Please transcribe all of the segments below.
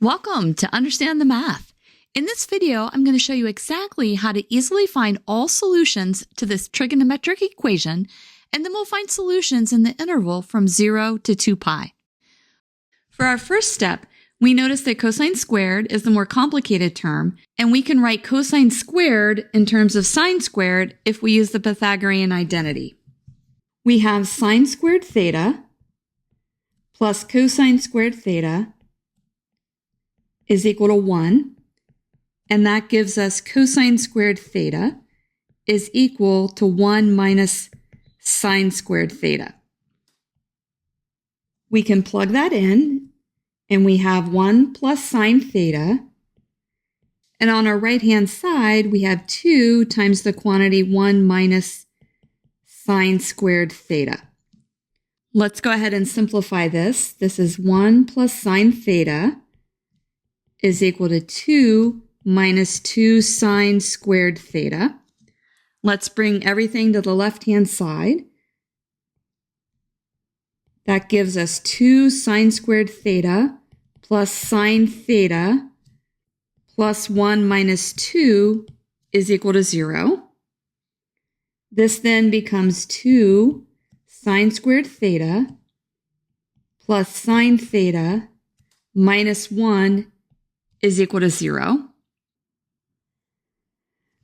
Welcome to Understand the Math. In this video, I'm going to show you exactly how to easily find all solutions to this trigonometric equation, and then we'll find solutions in the interval from 0 to 2 pi. For our first step, we notice that cosine squared is the more complicated term, and we can write cosine squared in terms of sine squared if we use the Pythagorean identity. We have sine squared theta plus cosine squared theta is equal to 1, and that gives us cosine squared theta is equal to 1 minus sine squared theta. We can plug that in, and we have 1 plus sine theta, and on our right-hand side, we have 2 times the quantity 1 minus sine squared theta. Let's go ahead and simplify this. This is 1 plus sine theta is equal to 2 minus 2 sine squared theta. Let's bring everything to the left-hand side. That gives us 2 sine squared theta plus sine theta plus 1 minus 2 is equal to 0. This then becomes 2 sine squared theta plus sine theta minus 1 is equal to 0.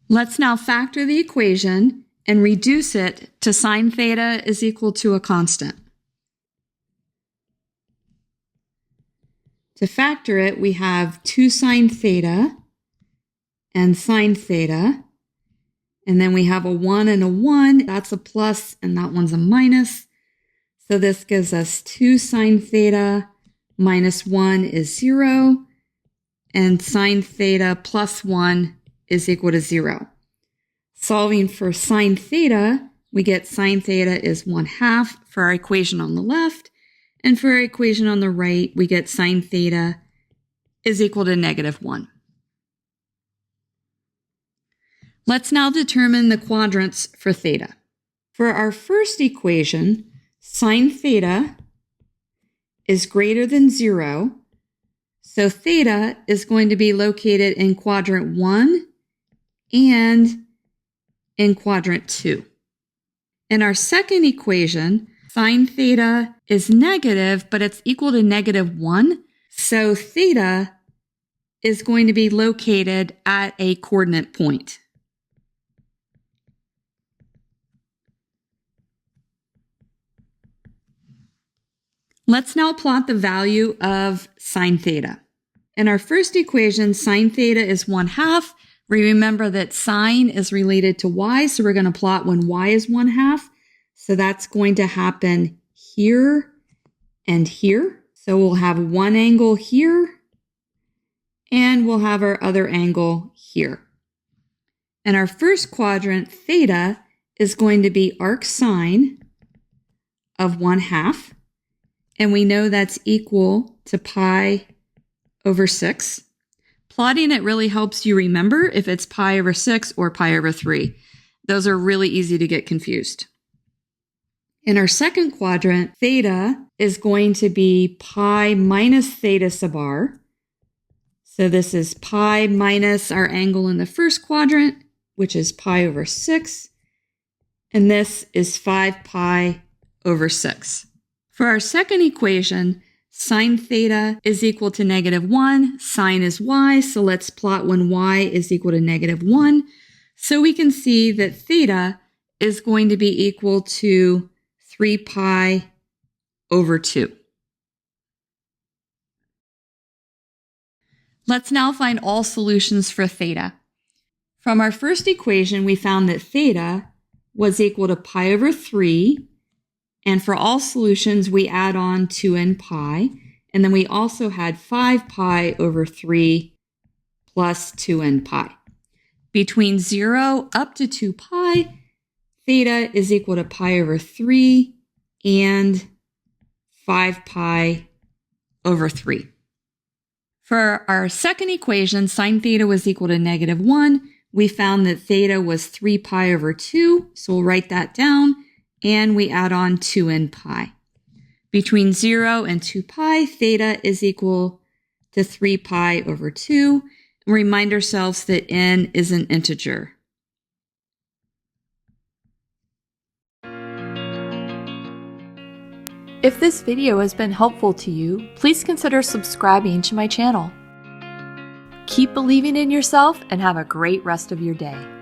Let's now factor the equation and reduce it to sine theta is equal to a constant. To factor it, we have 2 sine theta and sine theta, and then we have a 1 and a 1. That's a plus, and that one's a minus. So this gives us 2 sine theta minus 1 is 0. And sine theta plus 1 is equal to 0. Solving for sine theta, we get sine theta is 1/2 for our equation on the left, and for our equation on the right, we get sine theta is equal to -1. Let's now determine the quadrants for theta. For our first equation, sine theta is greater than 0. So theta is going to be located in quadrant 1 and in quadrant 2. In our second equation, sine theta is negative, but it's equal to -1. So theta is going to be located at a coordinate point. Let's now plot the value of sine theta. In our first equation, sine theta is 1/2. We remember that sine is related to y, so we're going to plot when y is 1/2. So that's going to happen here and here. So we'll have one angle here, and we'll have our other angle here. In our first quadrant, theta is going to be arc sine of 1/2. And we know that's equal to pi over 6. Plotting it really helps you remember if it's pi over 6 or pi over 3. Those are really easy to get confused. In our second quadrant, theta is going to be pi minus theta sub r. So this is pi minus our angle in the first quadrant, which is pi over 6. And this is 5 pi over 6. For our second equation, sine theta is equal to -1. Sine is y, so let's plot when y is equal to -1. So we can see that theta is going to be equal to 3 pi over 2. Let's now find all solutions for theta. From our first equation, we found that theta was equal to pi over 3. And for all solutions, we add on 2n pi. And then we also had 5 pi over 3 plus 2n pi. Between 0 up to 2 pi, theta is equal to pi over 3 and 5 pi over 3. For our second equation, sine theta was equal to -1. We found that theta was 3 pi over 2, so we'll write that down. And we add on 2n pi. Between 0 and 2 pi, theta is equal to 3 pi over 2. And remind ourselves that n is an integer. If this video has been helpful to you, please consider subscribing to my channel. Keep believing in yourself and have a great rest of your day.